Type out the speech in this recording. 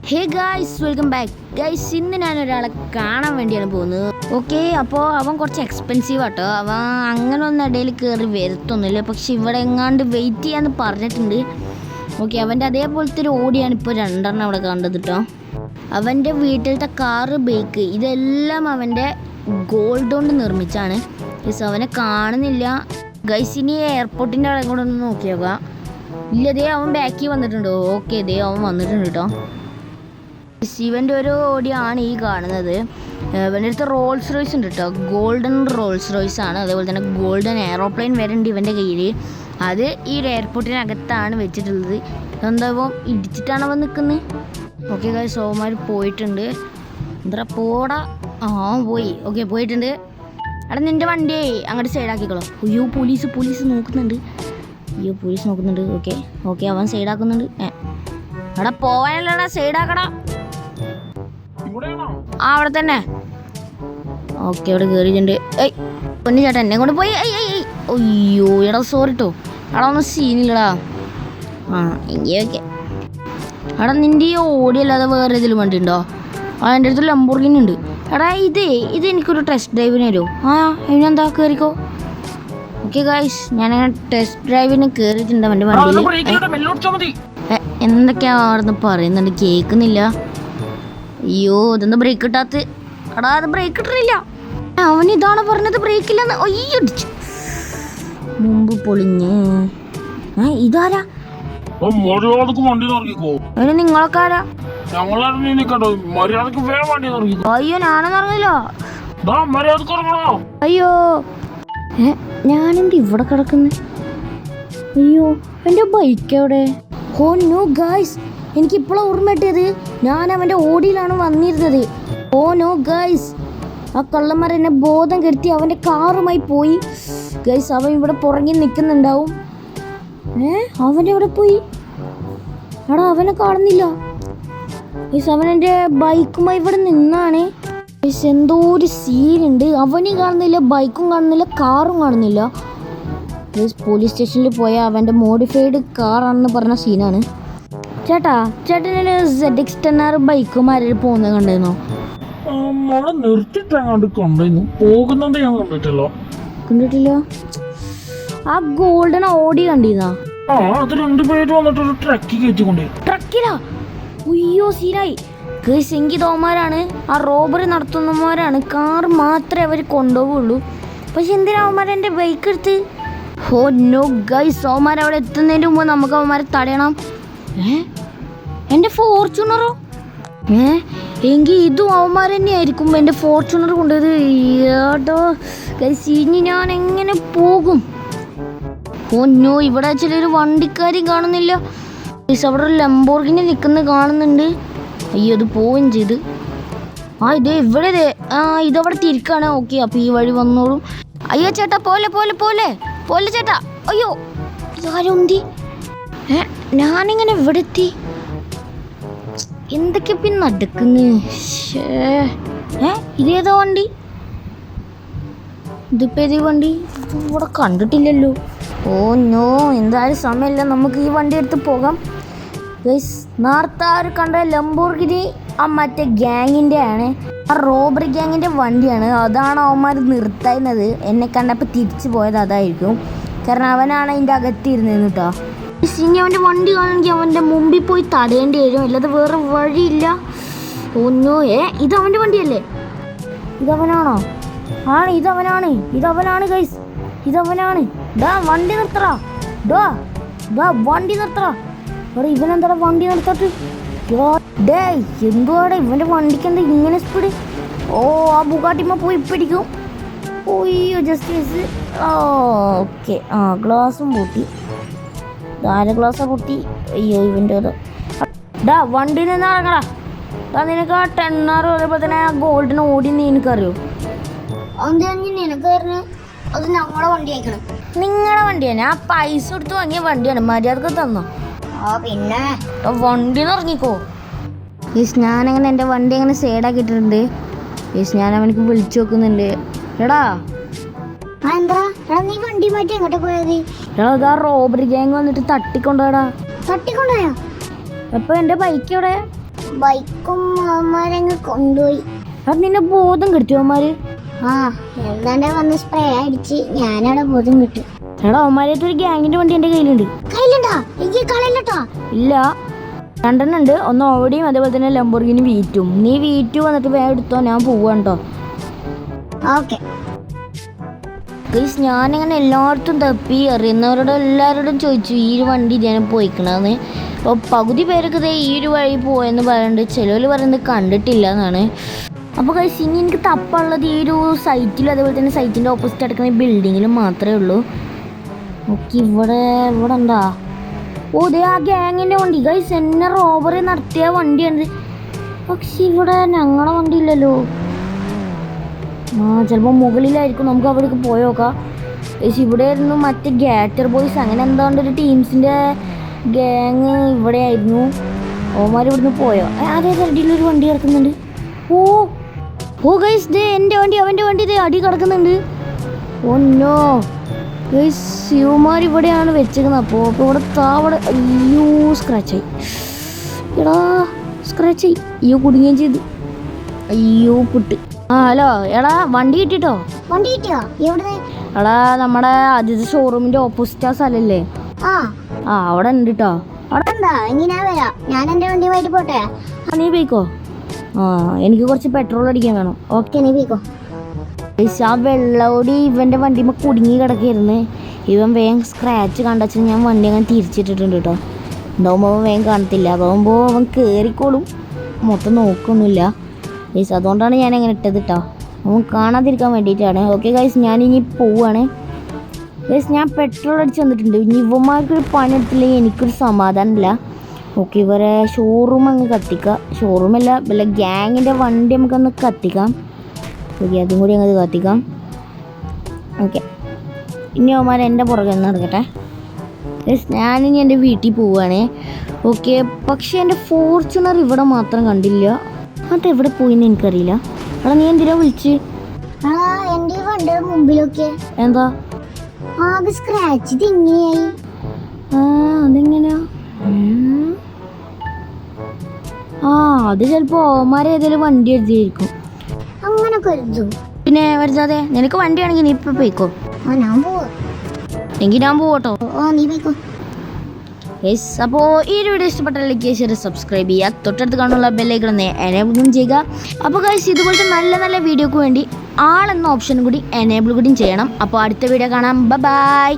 Hey guys, welcome back guys. ഇന്ന് ഞാൻ ഒരാളെ കാണാൻ വേണ്ടിയാണ് പോകുന്നത്. ഓക്കെ, അപ്പോൾ അവൻ കുറച്ച് എക്സ്പെൻസീവ് ആട്ടോ. അവൻ അങ്ങനെ ഒന്നും ഇടയിൽ കയറി വരത്തൊന്നുമില്ല, പക്ഷെ ഇവിടെ എങ്ങാണ്ട് വെയിറ്റ് ചെയ്യാന്ന് പറഞ്ഞിട്ടുണ്ട്. ഓക്കെ, അവൻ്റെ അതേപോലത്തെ ഒരു ഓടിയാണ് ഇപ്പോൾ രണ്ടെണ്ണം അവിടെ കണ്ടത് കേട്ടോ. അവൻ്റെ വീട്ടിലത്തെ കാറ്, ബൈക്ക് ഇതെല്ലാം അവൻ്റെ ഗോൾഡ് കൊണ്ട് നിർമ്മിച്ചാണ്. ഗൈസ്, അവനെ കാണുന്നില്ല ഗൈസ്. ഇനി എയർപോർട്ടിൻ്റെ അവിടെ കൂടെ ഒന്ന് നോക്കി നോക്കാം. ഇല്ല, ദേ അവൻ ബാക്കിൽ വന്നിട്ടുണ്ടോ? ഓക്കെ, ദേ അവൻ വന്നിട്ടുണ്ട് കേട്ടോ. ശിവൻ്റെ ഒരു ഓടിയാണ് ഈ കാണുന്നത്. ഇവൻ്റെ അടുത്ത് റോൾസ് റോയ്സ് ഉണ്ട് കേട്ടോ. ഗോൾഡൻ റോൾസ് റോയ്സ് ആണ്. അതേപോലെ തന്നെ ഗോൾഡൻ എയറോപ്ലെയിൻ വരുന്നുണ്ട് ഇവൻ്റെ കയ്യിൽ. അത് ഈ ഒരു എയർപോർട്ടിനകത്താണ് വെച്ചിട്ടുള്ളത്. എന്താ ഇടിച്ചിട്ടാണ് അവൻ നിൽക്കുന്നത്. ഓക്കെ ഗൈസ്, സോമാർ പോയിട്ടുണ്ട്. എന്താ പോടാ, പോയി. ഓക്കെ, പോയിട്ടുണ്ട്. എടാ, നിൻ്റെ വണ്ടിയെ അങ്ങോട്ട് സൈഡാക്കിക്കോളൂ. അയ്യോ, പോലീസ് നോക്കുന്നുണ്ട്. പോലീസ് നോക്കുന്നുണ്ട്. ഓക്കെ, അവൻ സൈഡാക്കുന്നുണ്ട്. എടാ, പോവാനല്ലടാ, സൈഡാക്കടാ. അവിടെ തന്നെ. ഓക്കെ, അവിടെ കയറിയിട്ടുണ്ട്. പൊന്നു ചേട്ടാ, എന്നെ കൊണ്ട് പോയി. അയ്യോ, എടാ സോറി കേട്ടോ. എടാ, ഒന്നും സീനില്ലടാ. എങ്കിൽ ഓക്കെ. എടാ, നിൻ്റെ ഈ ഓടിയല്ലാതെ വേറെ ഏതെങ്കിലും വണ്ടി ഉണ്ടോ? എൻ്റെ അടുത്ത് ലംബോർഗിനി ഉണ്ട്. എടാ, ഇത് എനിക്കൊരു ടെസ്റ്റ് ഡ്രൈവിന് തരുമോ? അതിനെന്താ, കയറിക്കോ. ഓക്കെ ഗൈസ്, ഞാനങ്ങനെ ടെസ്റ്റ് ഡ്രൈവിന് കയറിയിട്ടുണ്ട് അവൻ്റെ വണ്ടിയിൽ. എന്തൊക്കെയാ അവിടെ പറയുന്നുണ്ട്, കേൾക്കുന്നില്ല. അയ്യോ, ഇതെന്താ ബ്രേക്ക് കിട്ടാത്ത? എടാ, അത് ബ്രേക്ക് കിട്ടുന്നില്ല. അവൻ ഇതാണ് പറഞ്ഞത്, ബ്രേക്ക് ഇല്ലെന്ന്. അയ്യോ, മുമ്പ് പൊളിഞ്ഞ്. ഇതാരാ? നിങ്ങളൊക്കെ ആരാ? അയ്യോ, ഞാനൊന്നും ഇറങ്ങില്ല. അയ്യോ, ഞാനെന്ത് ഇവിടെ കിടക്കുന്നു? അയ്യോ, എൻ്റെ ബൈക്ക് എവിടെ? ഓ നോ ഗായ്സ്, എനിക്കിപ്പോഴാണ് ഓർമ്മ കിട്ടിയത്. ഞാൻ അവൻ്റെ ഓടിയിലാണ് വന്നിരുന്നത്. ഓ നോ ഗായ്സ്, ആ കള്ളന്മാർ എന്നെ ബോധം കെടുത്തി അവൻ്റെ കാറുമായി പോയി ഗൈസ്. അവൻ ഇവിടെ പുറകിൽ നിൽക്കുന്നുണ്ടാവും. അവൻ്റെ എവിടെ പോയി? എടാ, അവനെ കാണുന്നില്ല ഗൈസ്. അവൻ എൻ്റെ ബൈക്കുമായി ഇവിടെ നിന്നാണ് ഗൈസ്. എന്തോ ഒരു സീനുണ്ട്. അവനെയും കാണുന്നില്ല, ബൈക്കും കാണുന്നില്ല, കാറും കാണുന്നില്ല ഗൈസ്. പോലീസ് സ്റ്റേഷനിൽ പോയ അവൻ്റെ മോഡിഫൈഡ് കാറാണെന്ന് പറഞ്ഞ സീനാണ്. ചേട്ടന് ZX10R ബൈക്കുമാരും പോകുന്നത് കണ്ടിരുന്നോ? കണ്ടിട്ടില്ല. ആ ഗോൾഡൻ ഓടി കണ്ടിരുന്നോ? ട്രക്കിലാ? അയ്യോ, സീനായി ഗൈസ്. എങ്കിൽ തോമാരാണ് ആ റോബറി നടത്തുന്നവന്മാരാണ്. കാർ മാത്രമേ അവർ കൊണ്ടുപോകുള്ളൂ. പക്ഷെ എന്തിനാ അവന്മാർ എൻ്റെ ബൈക്ക് എടുത്ത്? ഓ നോ ഗൈസ്, അവന്മാർ അവിടെ എത്തുന്നതിന് മുമ്പ് നമുക്ക് അവന്മാരെ തടയണം. എൻ്റെ ഫോർച്യൂണറോ? എങ്കിൽ ഇതും അവന്മാർ തന്നെയായിരിക്കും എൻ്റെ ഫോർച്യൂണർ കൊണ്ടുപോയത്. ഏട്ടോ ഗൈസ്, ഇനി ഞാൻ എങ്ങനെ പോകും? ഓ നോ, ഇവിടെ ചിലൊരു വണ്ടിക്കാരും കാണുന്നില്ല ഗൈസ്. അവിടെ ഒരു ലംബോർഗിനി നിൽക്കുന്നത് കാണുന്നുണ്ട്. അയ്യോ, അത് പോവുകയും ചെയ്ത്. ഇതേ ഇവിടെ ഇതവിടെ തിരിക്കാണ്. ഓക്കെ, അപ്പോൾ ഈ വഴി വന്നോളും. അയ്യോ ചേട്ടാ, പോലെ ചേട്ടാ. അയ്യോ, ഇതാരൊന്തി? ഞാനിങ്ങനെ ഇവിടെ എത്തി. എന്തൊക്കെ പിന്നെ നടക്കുന്നു? ഇതേതാ വണ്ടി? ഇതിപ്പോൾ ഏതേ വണ്ടി? ഇവിടെ കണ്ടിട്ടില്ലല്ലോ. ഓ നോ, എന്തായാലും സമയമില്ല, നമുക്ക് ഈ വണ്ടി എടുത്ത് പോകാം ഗൈസ്. നേരത്തെ ആ ഒരു കണ്ട ലംബോർഗിനി ആ മറ്റേ ഗ്യാങ്ങിൻ്റെ ആണ്, ആ റോബറി ഗ്യാങ്ങിൻ്റെ വണ്ടിയാണ്. അതാണ് അവന്മാർ നിർത്തുന്നത്. എന്നെ കണ്ടപ്പോൾ തിരിച്ചു പോയത് അതായിരിക്കും. കാരണം അവനാണ് അതിൻ്റെ അകത്തിരുന്നത് കേട്ടോ. ഇനി അവൻ്റെ വണ്ടി കാണണമെങ്കിൽ അവൻ്റെ മുമ്പിൽ പോയി തടയേണ്ടി വരും, അല്ലാതെ വേറെ വഴിയില്ല. ഒന്നോ ഇത് അവൻ്റെ വണ്ടിയല്ലേ? ഇതവനാണോ? ഇതവനാണ് ഗൈസ്, ഇതവനാണ്. വണ്ടി നിർത്തടാ, വണ്ടി നിർത്തടാ. ഇവിടെ ഇവനെന്താ വണ്ടി നിർത്തട്ട്? എന്തുവാടെ ഇവൻ്റെ വണ്ടിക്ക് എന്താ ഇങ്ങനെ സ്പീഡ്? ആ ബുഗാട്ടിമ്മ പോയി പിടിക്കും. ഓയ്യോ, ജസ്റ്റ് ഓക്കെ. ഗ്ലാസും പൊട്ടി. ആരെ ഗ്ലാസ്സാ പൊട്ടി? അയ്യോ, ഇവൻ്റെ വണ്ടിയിൽ നിന്ന് ഇറങ്ങടാ. നിനക്ക് ആ 10R അതേപോലെ തന്നെ ആ ഗോൾഡിന് ഓടി എനിക്കറിയോ? അത് ഞങ്ങളുടെ വണ്ടി അയക്കണം. നിങ്ങളുടെ വണ്ടിയാണ്? ആ പൈസ കൊടുത്ത് വാങ്ങിയ വണ്ടിയാണ്, മര്യാദക്ക് തന്നോ? പിന്നെ വണ്ടി ഇറങ്ങിക്കോ. ഞാനങ്ങനെ എൻ്റെ വണ്ടി അങ്ങനെ സൈഡാക്കിയിട്ടുണ്ട്. ഞാൻ അവനക്ക് വിളിച്ചു നോക്കുന്നുണ്ട്. എടാ, നീ വണ്ടി മാറ്റി എങ്ങോട്ട് പോയത്? എടാ, റോബറി ഗ്യാങ് വന്നിട്ട് തട്ടിക്കൊണ്ടോടാ. തട്ടിക്കൊണ്ടോയോ? അപ്പൊ എൻ്റെ ബൈക്ക് എവിടെ? ബൈക്കും അവന്മാരങ്ങ് കൊണ്ടുപോയി. അത് നിന്നെ ബോധം കെടുത്തു അവന്മാര്. ആ എന്താണ്ട് വന്ന് സ്പ്രേ അടിച്ച് ഞാനവിടെ ബോധം കിട്ടി. എടാ അവന്മാരേത്ത് ഒരു ഗ്യാങ്ങിന്റെ വണ്ടി എന്റെ കയ്യിലുണ്ട്. കയ്യിലുണ്ടാ? എനിക്ക് കളയില്ലട്ടോ. ഇല്ല, രണ്ടെണ്ണം ഉണ്ട്. ഒന്ന് ഓടിയും അതേപോലെ തന്നെ ലംബോർഗിനി വീറ്റും. നീ വീറ്റു വന്നിട്ട് വേഗം എടുത്തോ, ഞാൻ പോവാണ് കേട്ടോ. ഓക്കെ. ഞാനിങ്ങനെ എല്ലായിടത്തും തപ്പി അറിയുന്നവരോട് എല്ലാവരോടും ചോദിച്ചു ഈ ഒരു വണ്ടി ഞാൻ പോയിക്കണെന്ന്. അപ്പോൾ പകുതി പേരൊക്കെ ഇതേ ഈ ഒരു വഴി പോയെന്ന് പറയുന്നുണ്ട്, ചിലവർ പറയുന്നത് കണ്ടിട്ടില്ല എന്നാണ്. അപ്പോൾ കഴിച്ച് ഇനി എനിക്ക് തപ്പുള്ളത് ഈ ഒരു സൈറ്റിലും അതേപോലെ തന്നെ സൈറ്റിൻ്റെ ഓപ്പോസിറ്റ് കിടക്കുന്ന ഈ ബിൽഡിങ്ങിലും മാത്രമേ ഉള്ളൂ. ഓക്കെ, ഇവിടെ എന്താ? ഓ ദേ ആ ഗ്യാങ്ങിൻ്റെ വണ്ടി ഗൈസ്, എന്നെ റോബറി നടത്തിയ വണ്ടിയാണ്. പക്ഷെ ഇവിടെ ഞങ്ങളുടെ വണ്ടി ഇല്ലല്ലോ. ചിലപ്പോൾ മുകളിലായിരിക്കും, നമുക്ക് അവിടേക്ക് പോയി നോക്കാം. പക്ഷെ ഇവിടെ ആയിരുന്നു മറ്റേ ഗാറ്റർ ബോയ്സ് അങ്ങനെ എന്താണ്ട് ഒരു ടീംസിൻ്റെ ഗ്യാങ് ഇവിടെ ആയിരുന്നു. ഓമാർ ഇവിടുന്ന് പോയോ? അതേ സൈഡിലൊരു വണ്ടി കിടക്കുന്നുണ്ട്. ഓ ഗൈസ്, ദേ എൻ്റെ വണ്ടി അവൻ്റെ വണ്ടി ദേ അടി കിടക്കുന്നുണ്ട്. ഓ നോ ഗൈസ്, ശിവമാർ ഇവിടെയാണ് വെച്ചേക്കുന്നത്. അപ്പോൾ ഇവിടെ താവടെ അയ്യോ സ്ക്രാച്ചായി. എടാ സ്ക്രാച്ചായി, അയ്യോ കുടുങ്ങുകയും ചെയ്തു. അയ്യോ പുട്ട്. ഹലോ എടാ, വണ്ടി കിട്ടിട്ടോ? വണ്ടി കിട്ടിയോ? എവിടെ? എടാ നമ്മുടെ ആദ്യത്തെ ഷോറൂമിന്റെ ഓപ്പോസിറ്റ് ആ സ്ഥലല്ലേ, ആ അവിടെ ഉണ്ട് കേട്ടോ. അവിടെ എന്താ? എങ്കിൽ ഞാൻ വരാം. ഞാൻ എൻ്റെ വണ്ടിയുമായിട്ട് പോട്ടെ. നീ പോയിക്കോ. എനിക്ക് കുറച്ച് പെട്രോൾ അടിക്കാൻ വേണം. ഓക്കെ, നീ പോയിക്കോ. ആ വെള്ളോടി ഇവൻ്റെ വണ്ടിമ്മ കുടുങ്ങി കിടക്കായിരുന്നു. ഇവൻ വേഗം സ്ക്രാച്ച് കണ്ടച്ചാൽ ഞാൻ വണ്ടി അങ്ങനെ തിരിച്ചിട്ടിട്ടുണ്ട് കേട്ടോ. ഉണ്ടാവുമ്പോൾ അവൻ വേഗം കാണത്തില്ല, അതാവുമ്പോൾ അവൻ കയറിക്കോളും, മൊത്തം നോക്കൊന്നുമില്ല ഗൈസ്. അതുകൊണ്ടാണ് ഞാൻ അങ്ങനെ ഇട്ടത് കേട്ടോ, അവൻ കാണാതിരിക്കാൻ വേണ്ടിയിട്ടാണ്. ഓക്കെ ഗൈസ്, ഞാനിനി പോവുകയാണ് ഗൈസ്. ഞാൻ പെട്രോൾ അടിച്ച് വന്നിട്ടുണ്ട്. ഇനി ഇവന്മാർക്കൊരു പണിയെടുത്തില്ലെങ്കിൽ എനിക്കൊരു സമാധാനമില്ല. ഓക്കെ, ഇവരെ ഷോറൂം അങ്ങ് കത്തിക്കാം. ഷോറൂമല്ല, വല്ല ഗ്യാങ്ങിൻ്റെ വണ്ടി നമുക്കൊന്ന് കത്തിക്കാം. ഓക്കെ, അതും കൂടി അങ്ങ് കത്തിക്കാം. ഓക്കെ, ഇനി അവന്മാർ എൻ്റെ പുറകെ നടക്കട്ടെ ഗൈസ്. ഞാനിനി എൻ്റെ വീട്ടിൽ പോവുകയാണ്. ഓക്കെ, പക്ഷേ എൻ്റെ ഫോർച്യൂണർ ഇവിടെ മാത്രം കണ്ടില്ല. അതെവിടെ പോയിന്ന് എനിക്കറിയില്ല. എടാ നീ എന്തിനാ വിളിച്ച്? എൻ്റെ വണ്ടിയുടെ മുമ്പിലൊക്കെ എന്താ ആകെ സ്ക്രാച്ച് തിങ്ങിയായി. അതെങ്ങനെയാ? അത് ചിലപ്പോൾ ഓമാരെ ഏതെങ്കിലും വണ്ടി എഴുതിയായിരിക്കും. അങ്ങനെ കരുതും. പിന്നെ വരുതാതെ നിനക്ക് വണ്ടിയാണെങ്കിൽ നീ ഇപ്പം പോയിക്കോ. ഞാൻ പോവാ. എങ്കിൽ ഞാൻ പോവട്ടോ. നീ പോയിക്കോ. യെസ്, അപ്പോൾ ഈ വീഡിയോ ഇഷ്ടപ്പെട്ട ലൈക്ക് ചെയ്യുക, സബ്സ്ക്രൈബ് ചെയ്യുക, തൊട്ടടുത്ത് കാണുള്ള ബെല്ലൈക്കൺ എനേബിളും ചെയ്യുക. അപ്പോൾ ഗൈസ്, ഇതുപോലത്തെ നല്ല നല്ല വീഡിയോക്ക് വേണ്ടി ആളെന്ന ഓപ്ഷനും കൂടി എനേബിൾ കൂടി ചെയ്യണം. അപ്പോൾ അടുത്ത വീഡിയോ കാണാം. ബൈ.